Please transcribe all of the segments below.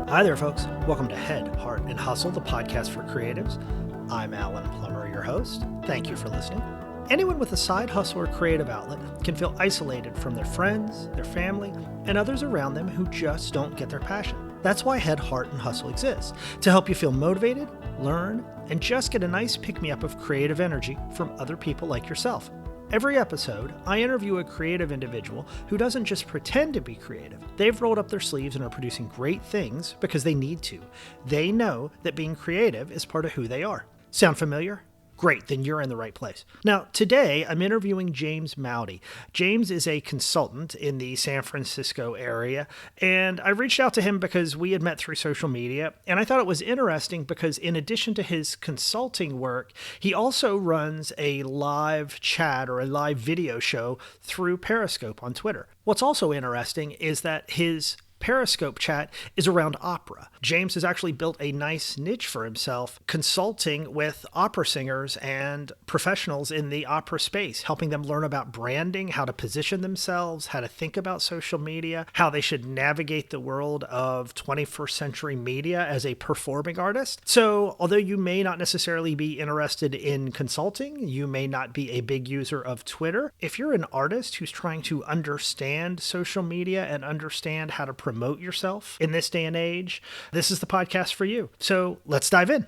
Hi there, folks. Welcome to Head, Heart, and Hustle, the podcast for creatives. I'm Alan Plummer, your host. Thank you for listening. Anyone with a side hustle or creative outlet can feel isolated from their friends, their family, and others around them who just don't get their passion. That's why Head, Heart, and Hustle exists, to help you feel motivated, learn, and just get a nice pick-me-up of creative energy from other people like yourself. Every episode, I interview a creative individual who doesn't just pretend to be creative. They've rolled up their sleeves and are producing great things because they need to. They know that being creative is part of who they are. Sound familiar? Great, then you're in the right place. Now, today I'm interviewing James Mowdy. James is a consultant in the San Francisco area, and I reached out to him because we had met through social media, and I thought it was interesting because in addition to his consulting work, he also runs a live chat or a live video show through Periscope on Twitter. What's also interesting is that his Periscope chat is around opera. James has actually built a nice niche for himself, consulting with opera singers and professionals in the opera space, helping them learn about branding, how to position themselves, how to think about social media, how they should navigate the world of 21st century media as a performing artist. So, although you may not necessarily be interested in consulting, you may not be a big user of Twitter, if you're an artist who's trying to understand social media and understand how to promote yourself in this day and age, this is the podcast for you. So let's dive in.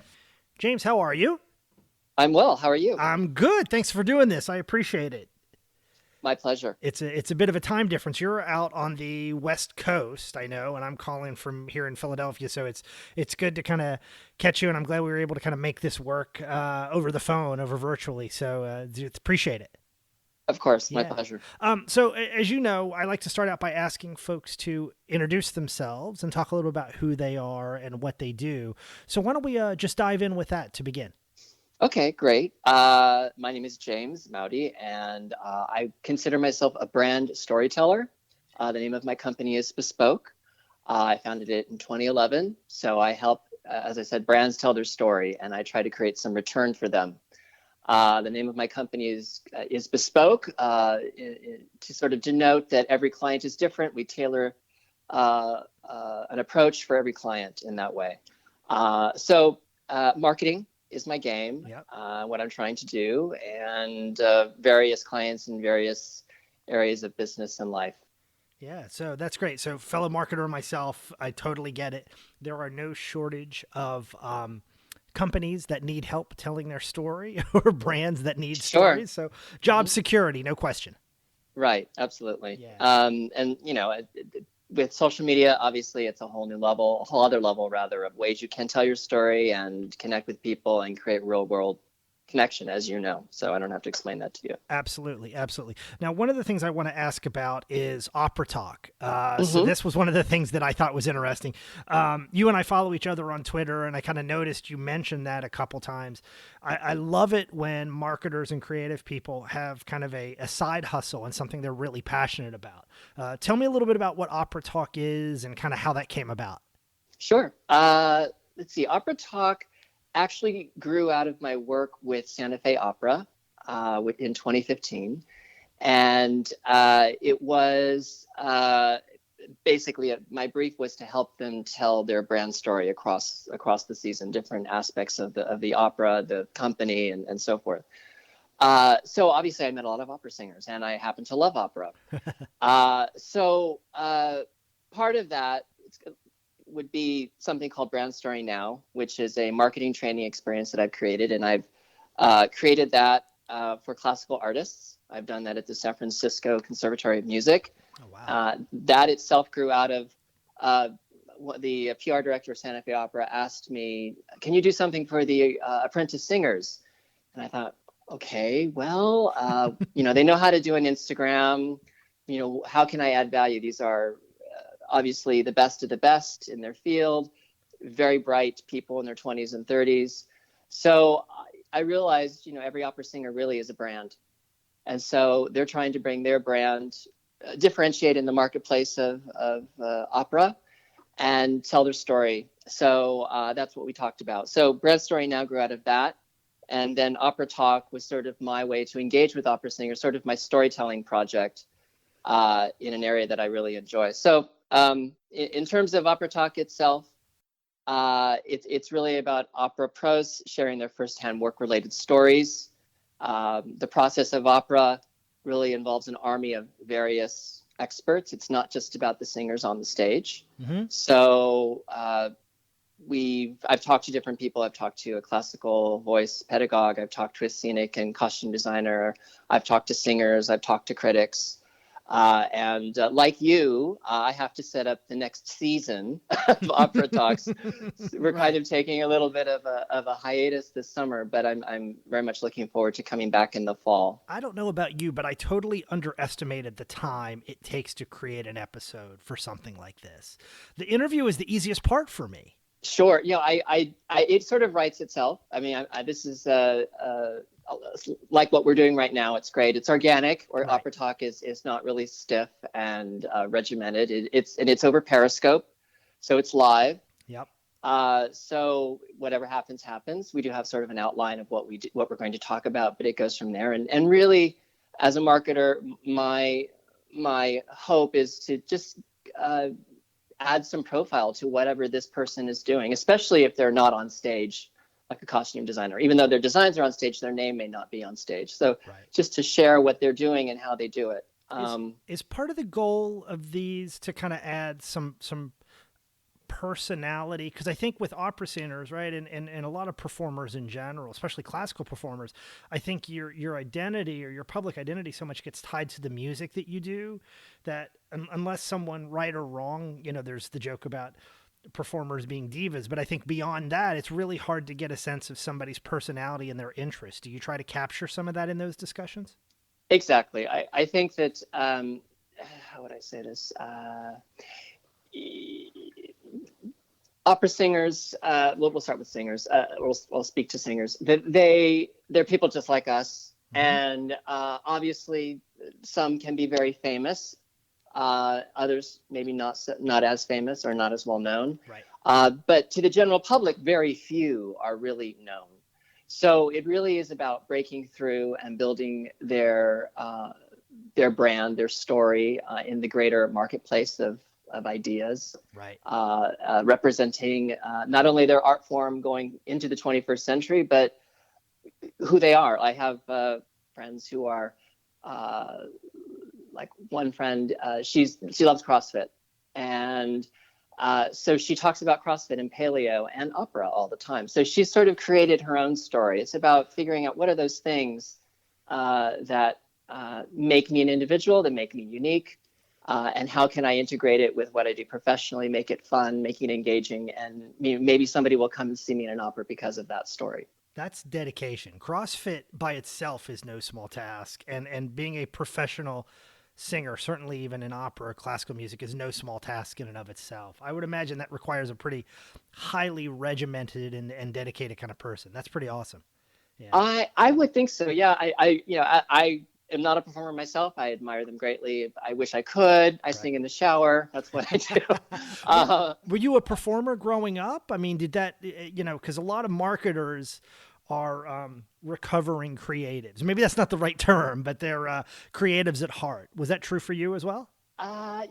James, how are you? I'm well. How are you? I'm good. Thanks for doing this. I appreciate it. My pleasure. It's a bit of a time difference. You're out on the West Coast, I know, and I'm calling from here in Philadelphia. So it's good to kind of catch you, and I'm glad we were able to kind of make this work over the phone, over virtually. So appreciate it. Of course, my pleasure. So as you know, I like to start out by asking folks to introduce themselves and talk a little about who they are and what they do. So why don't we just dive in with that to begin? Okay, great. My name is James Mowdy, and I consider myself a brand storyteller. The name of my company is Bespoke. I founded it in 2011. So I help, as I said, brands tell their story, and I try to create some return for them. The name of my company is Bespoke, to sort of denote that every client is different. We tailor an approach for every client in that way. So marketing is my game, Yep. What I'm trying to do, and various clients in various areas of business and life. Yeah, so that's great. So fellow marketer myself, I totally get it. There are no shortage of companies that need help telling their story or brands that need stories. So job security, no question. Right. Absolutely. Yeah. And with social media, obviously it's a whole other level rather of ways you can tell your story and connect with people and create real world connection, as you know. So I don't have to explain that to you. Absolutely. Absolutely. Now, one of the things I want to ask about is Opera Talk. So this was one of the things that I thought was interesting. You and I follow each other on Twitter, and I kind of noticed you mentioned that a couple times. I love it when marketers and creative people have kind of a side hustle and something they're really passionate about. Tell me a little bit about what Opera Talk is and kind of how that came about. Sure. Let's see. Opera Talk actually grew out of my work with Santa Fe Opera in 2015. And it was basically my brief was to help them tell their brand story across the season, different aspects of the opera, the company, and so forth. So obviously I met a lot of opera singers, and I happen to love opera. So part of that would be something called Brand Story Now, which is a marketing training experience that I've created. And I've created that for classical artists. I've done that at the San Francisco Conservatory of Music. Oh, wow. That itself grew out of the PR director of Santa Fe Opera asked me, can you do something for the apprentice singers? And I thought, okay, well, they know how to do an Instagram. How can I add value? These are obviously the best of the best in their field, very bright people in their 20s and 30s. So I realized, every opera singer really is a brand. And so they're trying to bring their brand, differentiate in the marketplace of opera and tell their story. So that's what we talked about. So Brand Story Now grew out of that. And then Opera Talk was sort of my way to engage with opera singers, sort of my storytelling project in an area that I really enjoy. So in terms of Opera Talk itself, It's really about opera pros sharing their firsthand work-related stories. The process of opera really involves an army of various experts. It's not just about the singers on the stage. Mm-hmm. So I've talked to different people. I've talked to a classical voice pedagogue. I've talked to a scenic and costume designer. I've talked to singers. I've talked to critics. And like you, I have to set up the next season of Opera Talks. We're Right. kind of taking a little bit of a hiatus this summer, but I'm very much looking forward to coming back in the fall. I don't know about you, but I totally underestimated the time it takes to create an episode for something like this. The interview is the easiest part for me. Sure. It sort of writes itself. I mean, this is like what we're doing right now. It's great. It's organic. Or Right. Opera Talk is not really stiff and regimented. It's over Periscope, so it's live. Yep. So whatever happens, happens. We do have sort of an outline of what we're going to talk about, but it goes from there. And really, as a marketer, my hope is to just add some profile to whatever this person is doing, especially if they're not on stage, like a costume designer. Even though their designs are on stage, their name may not be on stage. So just to share what they're doing and how they do it. Is part of the goal of these to kind of add some personality, because I think with opera singers, right, and a lot of performers in general, especially classical performers, I think your identity or your public identity so much gets tied to the music that you do that unless someone, right or wrong, there's the joke about performers being divas, but I think beyond that, it's really hard to get a sense of somebody's personality and their interests. Do you try to capture some of that in those discussions? Exactly. I think that how would I say this? Opera singers, we'll start with singers. We'll speak to singers. They're people just like us, and obviously some can be very famous. Others maybe not as famous or not as well known. Right. But to the general public, very few are really known. So it really is about breaking through and building their brand, their story in the greater marketplace of ideas, Right. Representing not only their art form going into the 21st century, but who they are. I have friends who are like one friend, she loves CrossFit, and so she talks about CrossFit and paleo and opera all the time. So she's sort of created her own story. It's about figuring out what are those things that make me an individual, that make me unique, and how can I integrate it with what I do professionally, make it fun, making it engaging, and maybe somebody will come and see me in an opera because of that story. That's dedication. CrossFit by itself is no small task, and being a professional singer, certainly even in opera or classical music, is no small task in and of itself. I would imagine that requires a pretty highly regimented and dedicated kind of person. That's pretty awesome. Yeah. I would think so. Yeah. I am not a performer myself. I admire them greatly. I wish I could. I sing in the shower. That's what I do. Were you a performer growing up? I mean, did that, because a lot of marketers are recovering creatives. Maybe that's not the right term, but they're creatives at heart. Was that true for you as well? I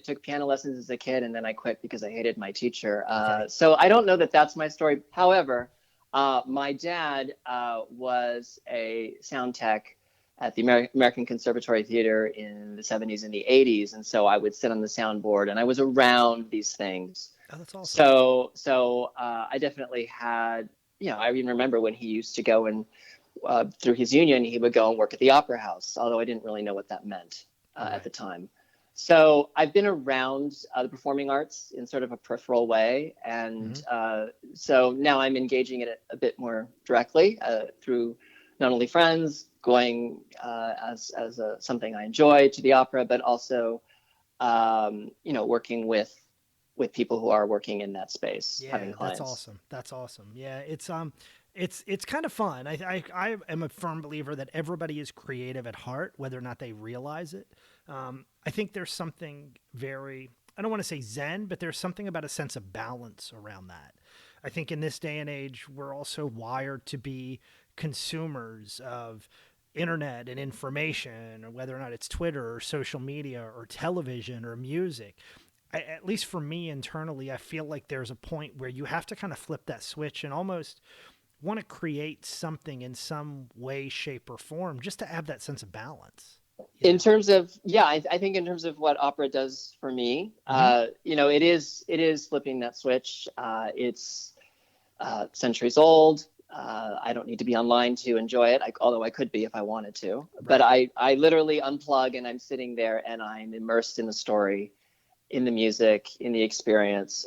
took piano lessons as a kid, and then I quit because I hated my teacher. So I don't know that that's my story. However, my dad was a sound tech at the American Conservatory Theater in the 70s and the 80s. And so I would sit on the soundboard and I was around these things. Oh, that's awesome. So I definitely had, I even remember when he used to go and through his union, he would go and work at the Opera House, although I didn't really know what that meant at the time. So I've been around the performing arts in sort of a peripheral way. And so now I'm engaging in it a bit more directly through not only friends, going as something I enjoy to the opera, but also, working with people who are working in that space, having clients. That's awesome. Yeah, it's kind of fun. I am a firm believer that everybody is creative at heart, whether or not they realize it. I think there's something very, I don't want to say zen, but there's something about a sense of balance around that. I think in this day and age, we're also wired to be consumers of internet and information, or whether or not it's Twitter or social media or television or music. at least for me internally, I feel like there's a point where you have to kind of flip that switch and almost want to create something in some way, shape, or form just to have that sense of balance. In terms of, yeah, I think in terms of what opera does for me, it is flipping that switch. It's centuries old. I don't need to be online to enjoy it, although I could be if I wanted to. Right. But I literally unplug and I'm sitting there and I'm immersed in the story, in the music, in the experience.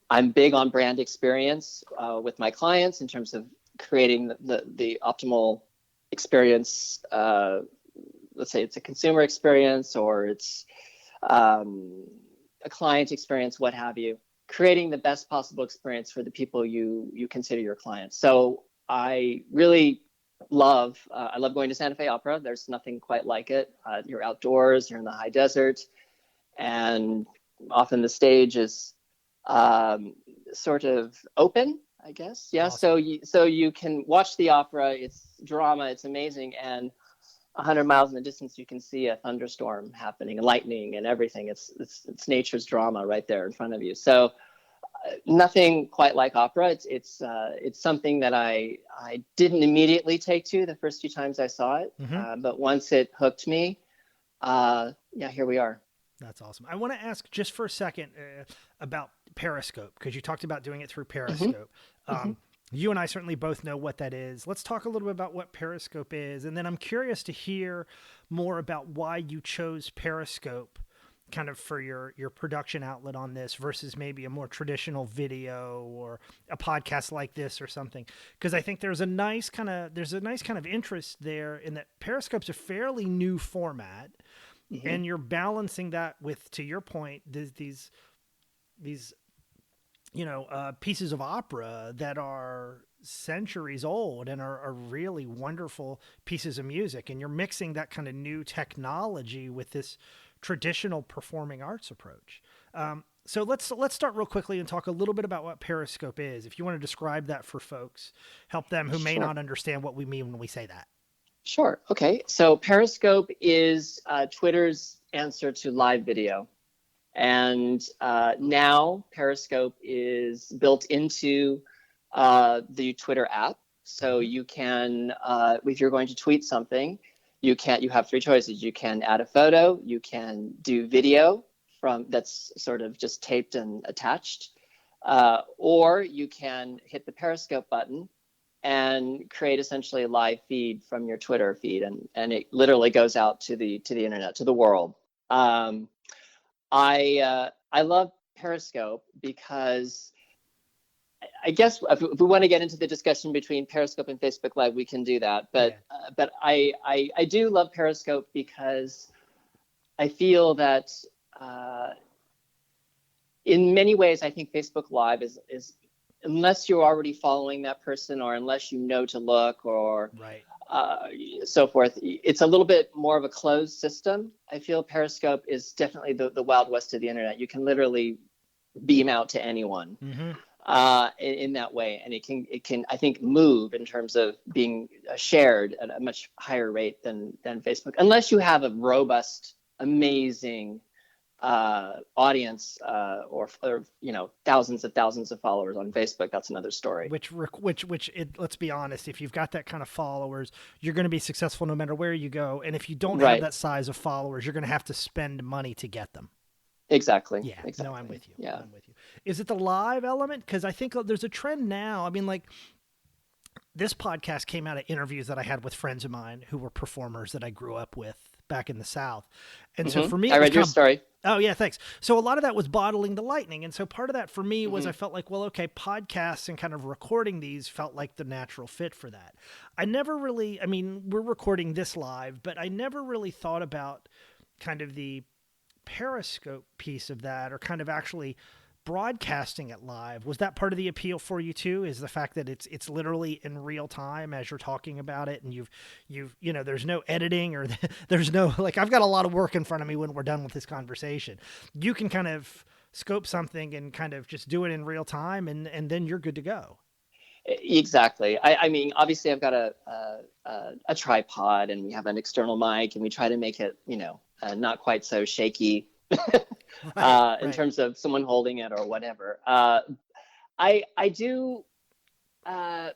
I'm big on brand experience with my clients in terms of creating the optimal experience. Let's say it's a consumer experience or it's a client experience, what have you. Creating the best possible experience for the people you consider your clients. So I really love going to Santa Fe Opera. There's nothing quite like it. You're outdoors, you're in the high desert, and often the stage is sort of open, I guess. Yeah. Awesome. So you can watch the opera. It's drama. It's amazing. And 100 miles in the distance, you can see a thunderstorm happening, lightning, and everything. It's nature's drama right there in front of you. So nothing quite like opera. It's something that I didn't immediately take to the first few times I saw it, but once it hooked me, here we are. That's awesome. I want to ask just for a second about Periscope, because you talked about doing it through Periscope. You and I certainly both know what that is. Let's talk a little bit about what Periscope is. And then I'm curious to hear more about why you chose Periscope kind of for your production outlet on this versus maybe a more traditional video or a podcast like this or something. Because I think there's a nice kind of interest there in that Periscope's a fairly new format. And you're balancing that with, to your point, these pieces of opera that are centuries old and are really wonderful pieces of music. And you're mixing that kind of new technology with this traditional performing arts approach. So let's start real quickly and talk a little bit about what Periscope is. If you want to describe that for folks, help them who may not understand what we mean when we say that. Sure. Okay. So Periscope is Twitter's answer to live video. And now Periscope is built into the Twitter app. So you can, if you're going to tweet something, you have three choices. You can add a photo, you can do video that's sort of just taped and attached, or you can hit the Periscope button and create essentially a live feed from your Twitter feed, and it literally goes out to the internet, to the world. I love Periscope because I guess if we want to get into the discussion between Periscope and Facebook Live, we can do that. But I do love Periscope because I feel that in many ways, I think Facebook Live is unless you're already following that person or unless you know to look or so forth, it's a little bit more of a closed system. I feel Periscope is definitely the Wild West of the internet. You can literally beam out to anyone in that way. And it can, I think, move in terms of being shared at a much higher rate than Facebook, unless you have a robust, amazing audience or thousands of followers on Facebook. That's another story. Which let's be honest, if you've got that kind of followers, you're going to be successful no matter where you go. And if you don't have that size of followers, you're going to have to spend money to get them. Exactly. Yeah. Exactly. No, I'm with you. Yeah. I'm with you. Is it the live element? Because I think there's a trend now. I mean, like, this podcast came out of interviews that I had with friends of mine who were performers that I grew up with back in the South. And so for me, I read your story. Oh yeah, thanks. So a lot of that was bottling the lightning. And so part of that for me was I felt like, well, okay, podcasts and kind of recording these felt like the natural fit for that. We're recording this live, but I never really thought about kind of the Periscope piece of that or kind of actually broadcasting it live. Was that part of the appeal for you too? Is the fact that it's literally in real time as you're talking about it, and you've there's no editing or there's no, like, I've got a lot of work in front of me when we're done with this conversation. You can kind of scope something and kind of just do it in real time, and then you're good to go. Exactly. I mean, obviously I've got a tripod and we have an external mic and we try to make it, not quite so shaky. in terms of someone holding it or whatever. I do, I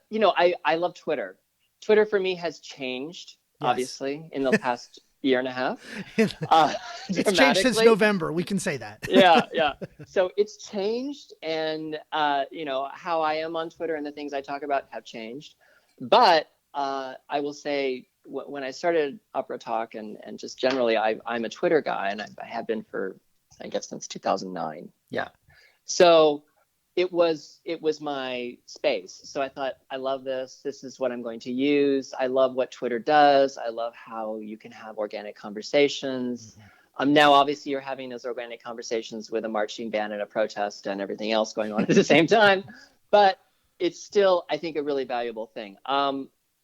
love Twitter. Twitter for me has changed, obviously, in the past year and a half. It's changed since November. We can say that. Yeah. So it's changed, and how I am on Twitter and the things I talk about have changed. But I will say, when I started Opera Talk and just generally, I'm a Twitter guy, and I have been for, I guess, since 2009. Yeah. So it was my space. So I thought, I love this. This is what I'm going to use. I love what Twitter does. I love how you can have organic conversations. Now, obviously, you're having those organic conversations with a marching band and a protest and everything else going on at the same time. But it's still, I think, a really valuable thing.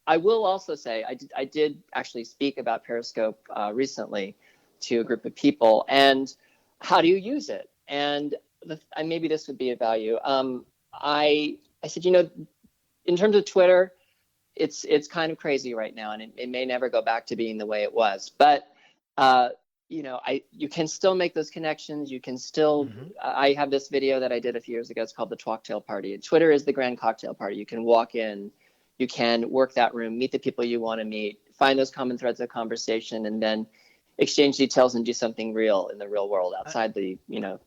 I will also say, I did actually speak about Periscope recently to a group of people. And how do you use it? And maybe this would be of value. I said, in terms of Twitter, it's kind of crazy right now, and it may never go back to being the way it was. But you can still make those connections. You can still. I have this video that I did a few years ago. It's called the Twalktail Party. Twitter is the grand cocktail party. You can walk in, you can work that room, meet the people you want to meet, find those common threads of conversation, and then exchange details and do something real in the real world outside the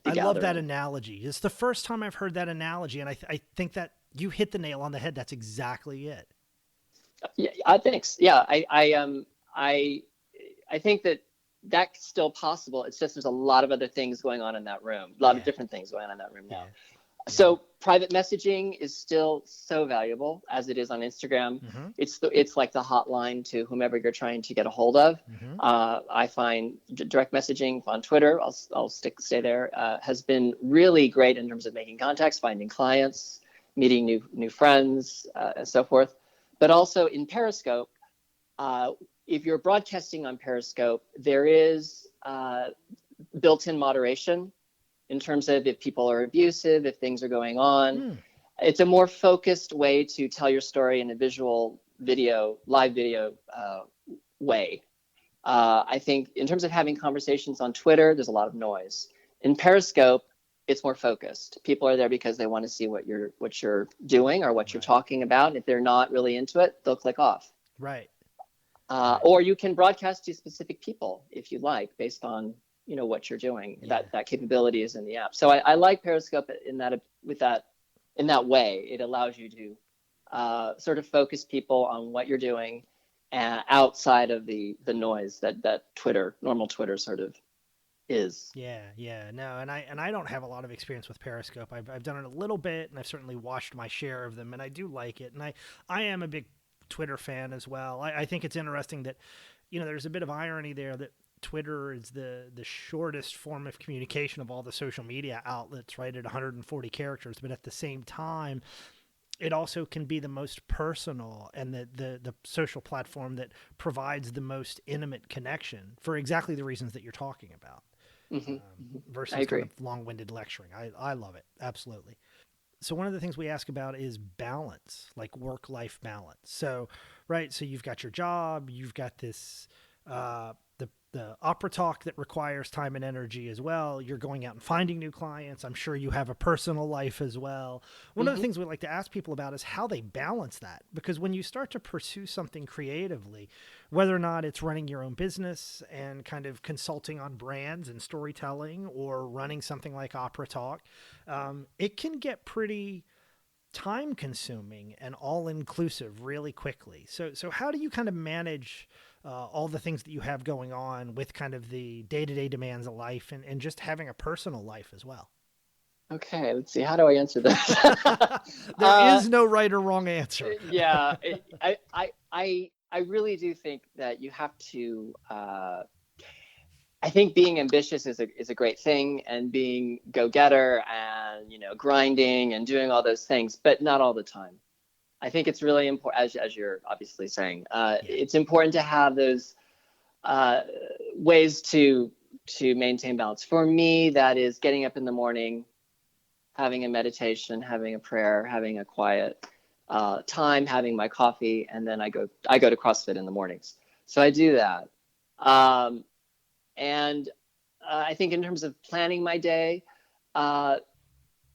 I love that analogy. It's the first time I've heard that analogy, and I think that you hit the nail on the head. That's exactly it. Yeah, thanks. Yeah, I think that's still possible. It's just there's a lot of other things going on in that room, a lot of different things going on in that room now. So private messaging is still so valuable as it is on Instagram. It's like the hotline to whomever you're trying to get a hold of. I find direct messaging on Twitter, I'll stay there, has been really great in terms of making contacts, finding clients, meeting new friends, and so forth. But also in Periscope, if you're broadcasting on Periscope, there is built-in moderation in terms of if people are abusive, if things are going on. It's a more focused way to tell your story in a visual video, live video way. I think in terms of having conversations on Twitter, there's a lot of noise. In Periscope, it's more focused. People are there because they want to see what you're doing or what you're talking about. And if they're not really into it, they'll click off. Right. Or you can broadcast to specific people if you like, based on what you're doing. That capability is in the app. So I like Periscope in that way. It allows you to sort of focus people on what you're doing outside of the noise that normal Twitter sort of is. No, and I don't have a lot of experience with Periscope. I've done it a little bit, and I've certainly watched my share of them, and I do like it. And I am a big Twitter fan as well. I think it's interesting that there's a bit of irony there that Twitter is the shortest form of communication of all the social media outlets, right, at 140 characters. But at the same time, it also can be the most personal and the social platform that provides the most intimate connection for exactly the reasons that you're talking about. Versus kind of long-winded lecturing. I love it. Absolutely. So one of the things we ask about is balance, like work-life balance. So, right. So you've got your job, you've got this, the Opera Talk that requires time and energy as well. You're going out and finding new clients. I'm sure you have a personal life as well. One of the things we like to ask people about is how they balance that, because when you start to pursue something creatively, whether or not it's running your own business and kind of consulting on brands and storytelling, or running something like Opera Talk, it can get pretty time consuming and all inclusive really quickly. So how do you kind of manage all the things that you have going on with kind of the day-to-day demands of life and just having a personal life as well? Okay, let's see. How do I answer this? There is no right or wrong answer. I really do think that you have to. I think being ambitious is a great thing, and being go-getter and grinding and doing all those things, but not all the time. I think it's really important, as you're obviously saying, it's important to have those ways to maintain balance. For me, that is getting up in the morning, having a meditation, having a prayer, having a quiet time, having my coffee, and then I go to CrossFit in the mornings. So I do that. And I think in terms of planning my day, uh,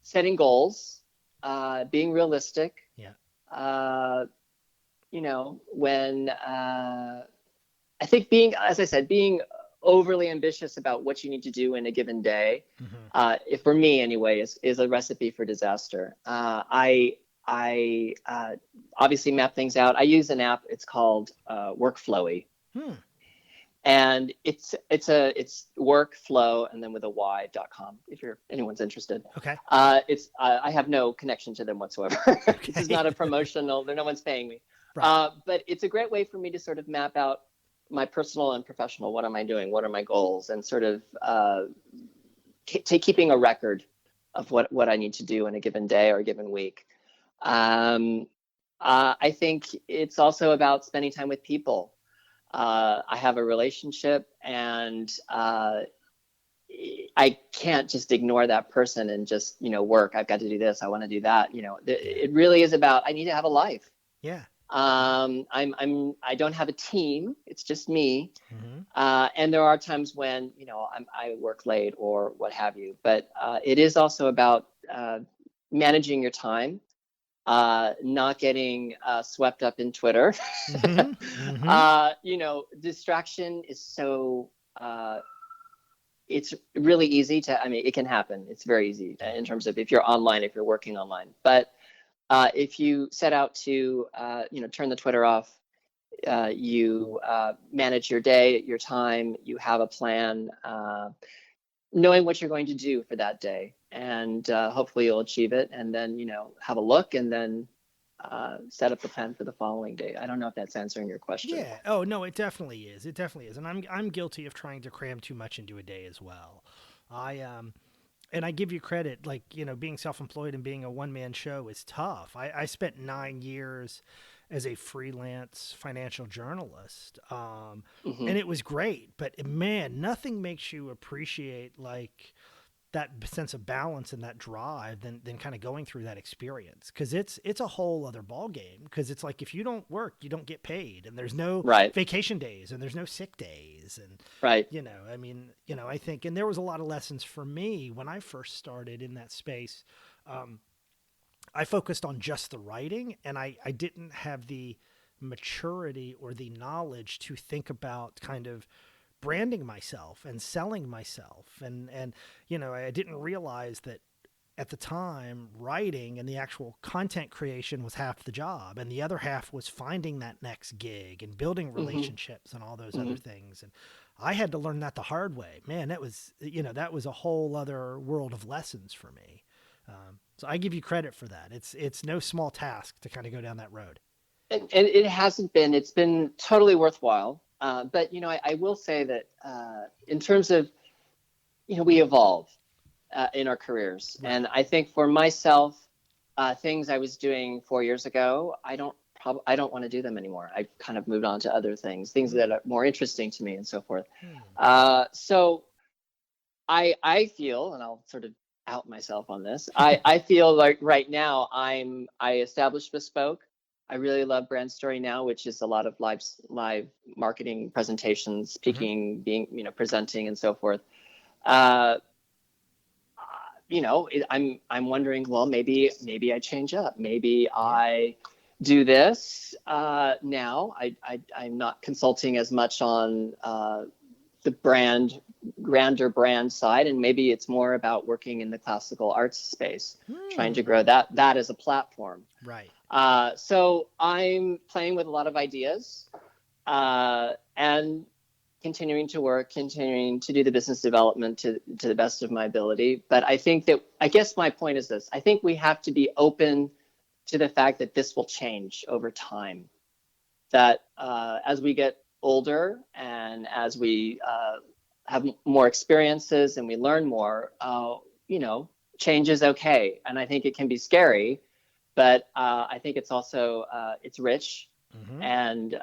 setting goals, being realistic. Yeah. Uh, when I think being, as I said, being overly ambitious about what you need to do in a given day, Mm-hmm. if for me anyway, is a recipe for disaster. I obviously map things out. I use an app. It's called Workflowy, Hmm. and it's workflow and then with a y.com if you're anyone's interested. Okay. It's I have no connection to them whatsoever. This is Okay. not a promotional. No one's paying me. Right. But it's a great way for me to sort of map out my personal and professional. What am I doing? What are my goals? And sort of keeping a record of what I need to do in a given day or a given week. Um, I think it's also about spending time with people. I have a relationship, and I can't just ignore that person and just work. I've got to do this. I want to do that. Yeah. It really is about I need to have a life. Yeah. I don't have a team. It's just me. Mm-hmm. And there are times when I work late or what have you. But it is also about managing your time, not getting swept up in Twitter. Mm-hmm. Mm-hmm. Distraction is so. It's really easy to. I mean, it can happen. It's very easy Yeah. in terms of if you're online, if you're working online. But if you set out to, turn the Twitter off, you manage your day, your time, you have a plan, knowing what you're going to do for that day, and hopefully you'll achieve it, and then have a look, and then set up the plan for the following day. I don't know if that's answering your question. Yeah. Oh no, it definitely is. It definitely is. And I'm guilty of trying to cram too much into a day as well. I and I give you credit, like, being self-employed and being a one-man show is tough. I spent 9 years as a freelance financial journalist. Hmm. And it was great, but man, nothing makes you appreciate like that sense of balance and that drive than kind of going through that experience, because it's a whole other ball game, because it's like if you don't work you don't get paid, and there's no Right. vacation days and there's no sick days, and Right. I mean, I think, and there was a lot of lessons for me when I first started in that space. um, I focused on just the writing, and I didn't have the maturity or the knowledge to think about kind of branding myself and selling myself, and I didn't realize that at the time writing and the actual content creation was half the job, and the other half was finding that next gig and building Hmm. relationships and all those other Hmm. things. And I had to learn that the hard way. Man, that was a whole other world of lessons for me. So I give you credit for that. It's no small task to kind of go down that road. And it hasn't been. It's been totally worthwhile. But I will say that in terms of we evolve in our careers. Right. And I think for myself, things I was doing 4 years ago, I don't want to do them anymore. I've kind of moved on to other things Hmm. that are more interesting to me, and so forth. Hmm. So I feel, and I'll sort of out myself on this. I feel like right now I established Bespoke. I really love Brand Story now, which is a lot of live marketing presentations, Hmm. speaking, being presenting, and so forth. Uh, I'm wondering, well, maybe I change up. Maybe Yeah. I do this now. I'm not consulting as much on the grander brand side, and maybe it's more about working in the classical arts space, trying to grow Hmm. that as a platform. Right. So I'm playing with a lot of ideas, and continuing to work, continuing to do the business development to the best of my ability. But I guess my point is this: I think we have to be open to the fact that this will change over time. That as we get older and as we have more experiences and we learn more, change is okay. And I think it can be scary, but I think it's also it's rich. Hmm. And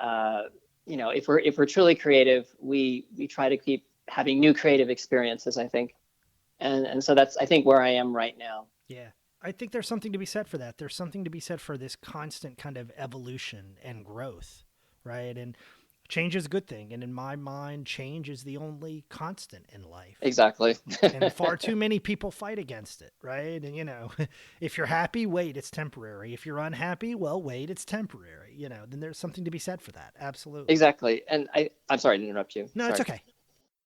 if we're truly creative, we try to keep having new creative experiences. I think, and so that's I think where I am right now. Yeah. I think there's something to be said for that. There's something to be said for this constant kind of evolution and growth, right? And Change is a good thing. And in my mind, change is the only constant in life. Exactly. And far too many people fight against it, right? And, if you're happy, wait, it's temporary. If you're unhappy, well, wait, it's temporary. Then there's something to be said for that. Absolutely. Exactly. And I'm sorry to interrupt you. No, it's Sorry.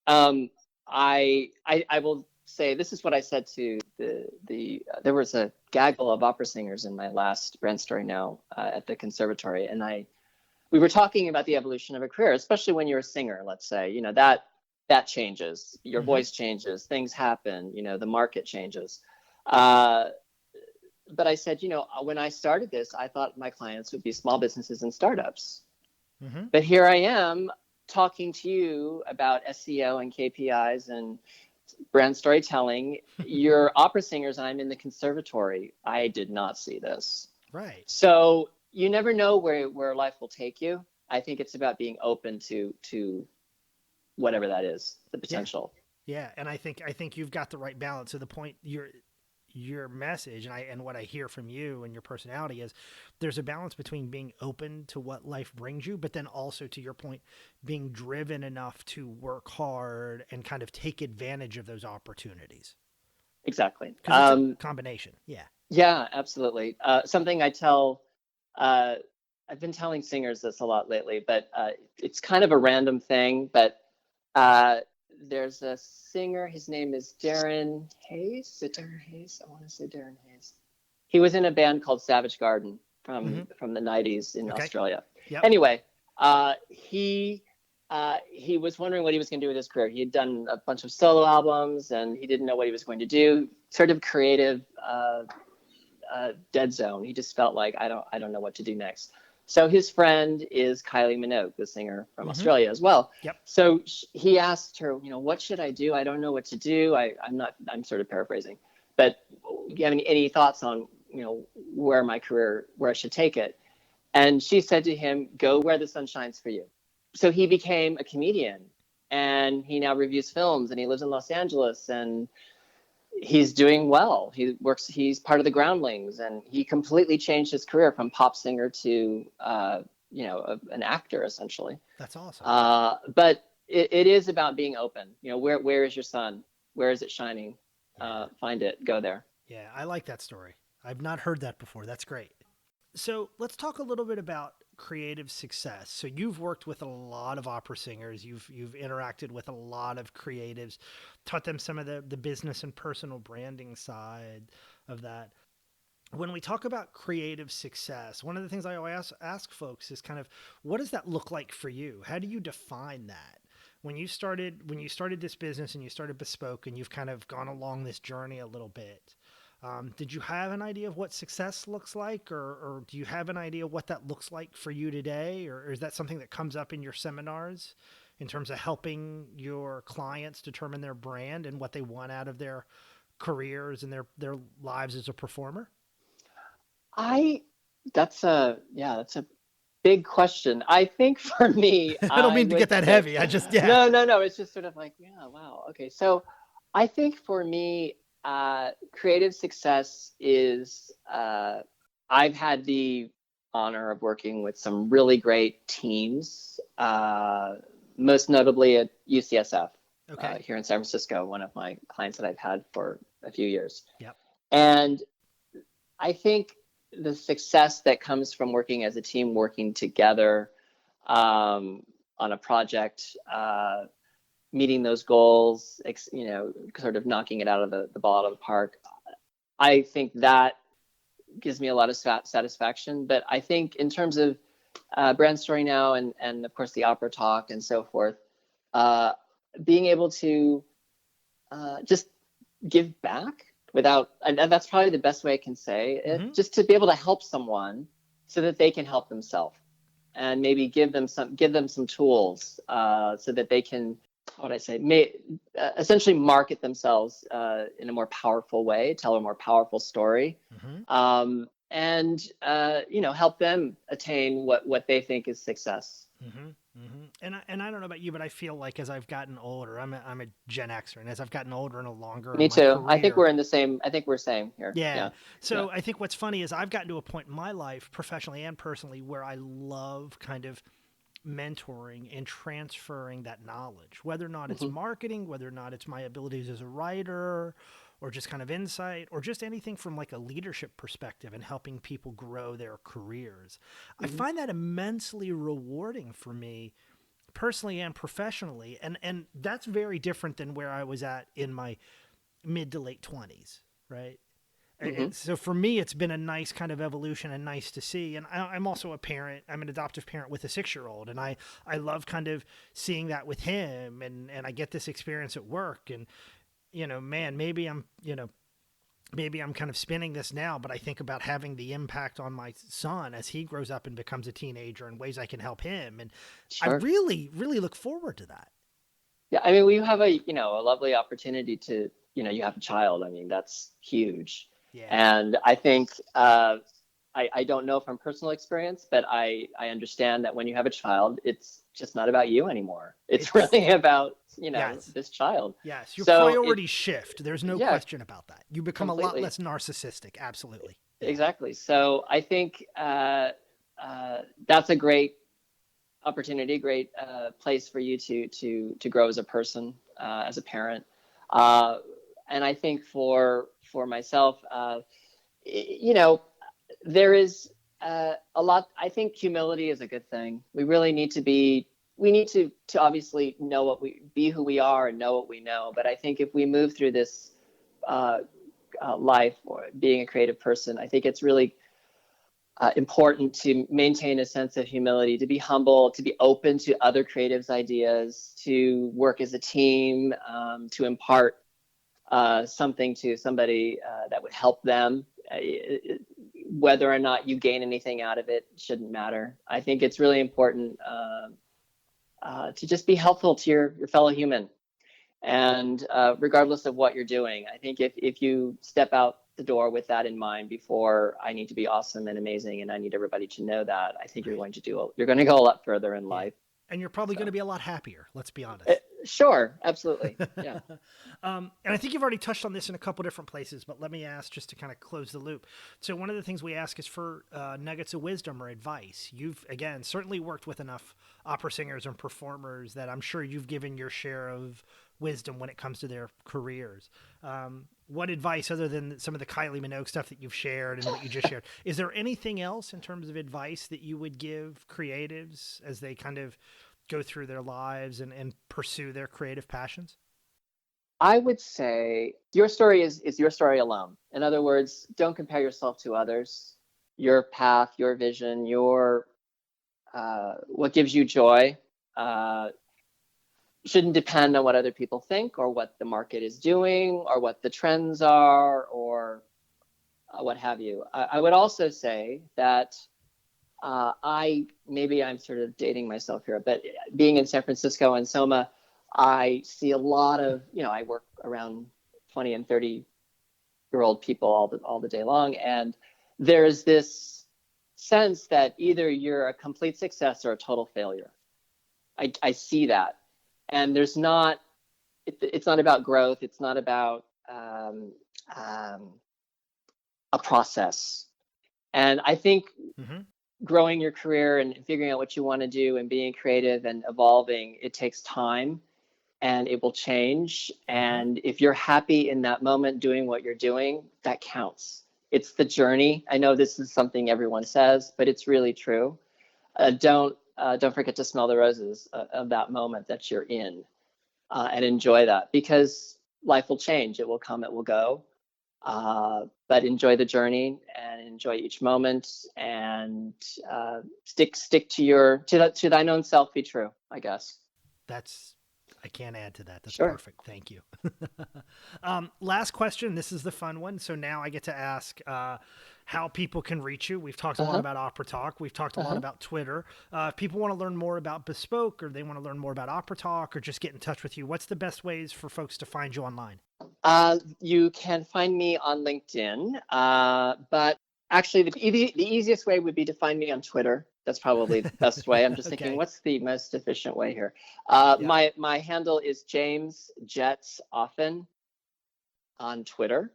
okay. I will say this is what I said to there was a gaggle of opera singers in my last Brand Story Now at the conservatory, and we were talking about the evolution of a career, especially when you're a singer. Let's say that changes, your voice changes, things happen, the market changes. But I said, when I started this, I thought my clients would be small businesses and startups. But here I am talking to you about SEO and KPIs and brand storytelling. You're opera singers, and I'm in the conservatory. I did not see this. Right. So you never know where life will take you. I think it's about being open to whatever that is, the potential. Yeah. And I think you've got the right balance. So the point your message and what I hear from you and your personality is there's a balance between being open to what life brings you, but then also, to your point, being driven enough to work hard and kind of take advantage of those opportunities. Exactly. Because it's a combination. Yeah. Yeah, absolutely. Something I've been telling singers this a lot lately, but it's kind of a random thing, but there's a singer, his name is Darren Hayes. Is it Darren Hayes? I want to say Darren Hayes. He was in a band called Savage Garden from the 90s in Australia. Yep. Anyway, he was wondering what he was going to do with his career. He had done a bunch of solo albums, and he didn't know what he was going to do. Sort of creative dead zone. He just felt like I don't know what to do next. So his friend is Kylie Minogue, the singer from Australia as well. Yep. So he asked her, what should I do? I don't know what to do. I'm sort of paraphrasing, but do you have any thoughts on, where I should take it? And she said to him, go where the sun shines for you. So he became a comedian, and he now reviews films, and he lives in Los Angeles, and he's doing well. He's part of the Groundlings, and he completely changed his career from pop singer to, an actor, essentially. That's awesome. But it is about being open. Where is your sun? Where is it shining? Find it, go there. Yeah, I like that story. I've not heard that before. That's great. So let's talk a little bit about creative success. So you've worked with a lot of opera singers. You've interacted with a lot of creatives, taught them some of the business and personal branding side of that. When we talk about creative success, one of the things I always ask folks is kind of, what does that look like for you? How do you define that? When you started this business and you started Bespoke, and you've kind of gone along this journey a little bit, did you have an idea of what success looks like, or do you have an idea what that looks like for you today? Or is that something that comes up in your seminars in terms of helping your clients determine their brand and what they want out of their careers and their lives as a performer? That's a big question. I think for me, I don't mean to get that heavy. No. It's just sort of like, yeah, wow. Okay. So I think for me, creative success is, I've had the honor of working with some really great teams, most notably at UCSF here in San Francisco, one of my clients that I've had for a few years. Yep. And I think the success that comes from working as a team, working together on a project, meeting those goals, sort of knocking it out of the ball out of the park. I think that gives me a lot of satisfaction. But I think in terms of Brand Story Now and of course the Opera Talk and so forth, being able to just give back and that's probably the best way I can say it, just to be able to help someone so that they can help themselves, and maybe give them some tools so that they can, essentially market themselves in a more powerful way, tell a more powerful story, and help them attain what they think is success. And I don't know about you, but I feel like as I've gotten older, I'm a Gen Xer, and as I've gotten older and longer, me too. Career, I think we're same here. Yeah. So I think what's funny is I've gotten to a point in my life, professionally and personally, where I love kind of mentoring and transferring that knowledge, whether or not it's Hmm. marketing, whether or not it's my abilities as a writer, or just kind of insight, or just anything from like a leadership perspective and helping people grow their careers. I Hmm. find that immensely rewarding for me personally and professionally. And that's very different than where I was at in my mid to late 20s, right? Hmm. So for me, it's been a nice kind of evolution and nice to see. And I'm also a parent. I'm an adoptive parent with a 6-year-old, and I love kind of seeing that with him. And I get this experience at work. And man, maybe I'm kind of spinning this now, but I think about having the impact on my son as he grows up and becomes a teenager and ways I can help him. And I Sure. really, really look forward to that. Yeah, I mean, we have a lovely opportunity to, you have a child. I mean, that's huge. Yeah. And I think, I don't know from personal experience, but I understand that when you have a child, it's just not about you anymore. It's It's, really about, yes. this child. Yes. Your So priorities shift. There's no yeah, question about that. You become a lot completely. less narcissistic. Absolutely. Yeah. Exactly. So I think that's a great opportunity, great place for you to grow as a person, as a parent. Uh, and I think for myself, you know, there is a lot. I think humility is a good thing. We really need to be. We need to obviously know what we be, who we are, and know what we know. But I think if we move through this uh, life or being a creative person, I think it's really important to maintain a sense of humility, to be humble, to be open to other creatives' ideas, to work as a team, to impart something to somebody that would help them. Whether or not you gain anything out of it shouldn't matter. I think it's really important to just be helpful to your fellow human. And regardless of what you're doing, I think if you step out the door with that in mind, before I need to be awesome and amazing and I need everybody to know that, I think Right. you're going to go a lot further in Yeah. life. And you're probably going to So be a lot happier. Let's be honest. sure, absolutely. Yeah. And I think you've already touched on this in a couple different places, but let me ask just to kind of close the loop. So, one of the things we ask is for nuggets of wisdom or advice. You've, again, certainly worked with enough opera singers and performers that I'm sure you've given your share of wisdom when it comes to their careers. What advice, other than some of the Kylie Minogue stuff that you've shared and what you just shared, is there anything else in terms of advice that you would give creatives as they kind of go through their lives and pursue their creative passions? I would say your story is your story alone. In other words, don't compare yourself to others. Your path, your vision, your what gives you joy uh, shouldn't depend on what other people think or what the market is doing or what the trends are or what have you. I would also say that maybe I'm sort of dating myself here, but being in San Francisco and Soma, I see a lot of, I work around 20 and 30-year-old people all the day long. And there's this sense that either you're a complete success or a total failure. I see that. And it's not about growth. It's not about um, a process. And I think Mm-hmm. growing your career and figuring out what you want to do and being creative and evolving, it takes time and it will change. Mm-hmm. And if you're happy in that moment doing what you're doing, that counts. It's the journey. I know this is something everyone says, but it's really true. Don't forget to smell the roses of that moment that you're in, and enjoy that, because life will change. It will come. It will go. But enjoy the journey and enjoy each moment, and stick to thine own self. Be true, I guess. That's, I can't add to that. That's Sure. perfect. Thank you. Last question. This is the fun one. So now I get to ask how people can reach you. We've talked a lot Uh-huh. about Opera Talk. We've talked a lot Uh-huh. about Twitter. If people want to learn more about Bespoke, or they want to learn more about Opera Talk, or just get in touch with you, what's the best ways for folks to find you online? You can find me on LinkedIn, but actually, the easiest way would be to find me on Twitter. That's probably the best way. I'm just thinking, Okay. what's the most efficient way here? Yeah. My handle is James Jets Often on Twitter,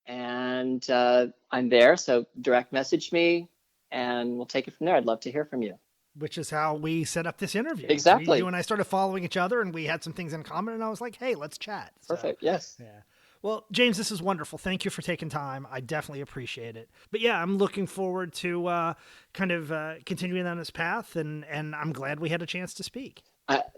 and I'm there. So direct message me, and we'll take it from there. I'd love to hear from you. which is how we set up this interview. Exactly. You and I started following each other, and we had some things in common, and I was like, hey, let's chat. Perfect. So, yes. Yeah. Well, James, this is wonderful. Thank you for taking time. I definitely appreciate it. But yeah, I'm looking forward to continuing on this path, and I'm glad we had a chance to speak.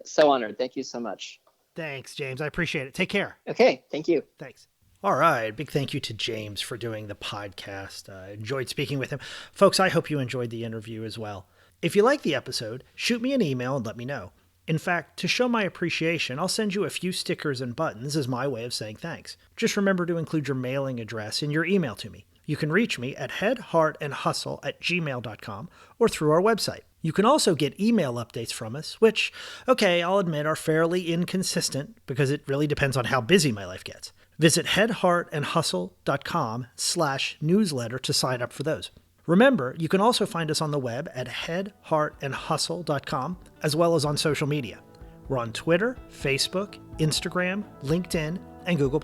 So honored. Thank you so much. Thanks, James. I appreciate it. Take care. Okay. Thank you. Thanks. All right. Big thank you to James for doing the podcast. I enjoyed speaking with him. Folks, I hope you enjoyed the interview as well. If you like the episode, shoot me an email and let me know. In fact, to show my appreciation, I'll send you a few stickers and buttons as my way of saying thanks. Just remember to include your mailing address in your email to me. You can reach me at headheartandhustle@gmail.com or through our website. You can also get email updates from us, which, okay, I'll admit are fairly inconsistent because it really depends on how busy my life gets. Visit headheartandhustle.com/newsletter to sign up for those. Remember, you can also find us on the web at headheartandhustle.com, as well as on social media. We're on Twitter, Facebook, Instagram, LinkedIn, and Google+.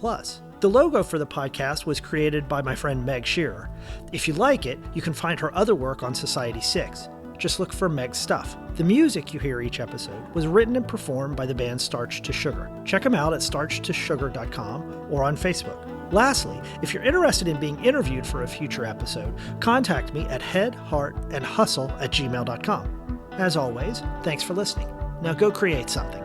The logo for the podcast was created by my friend Meg Shearer. If you like it, you can find her other work on Society6. Just look for Meg's stuff. The music you hear each episode was written and performed by the band Starch to Sugar. Check them out at starchtossugar.com or on Facebook. Lastly, if you're interested in being interviewed for a future episode, contact me at headheartandhustle@gmail.com. As always, thanks for listening. Now go create something.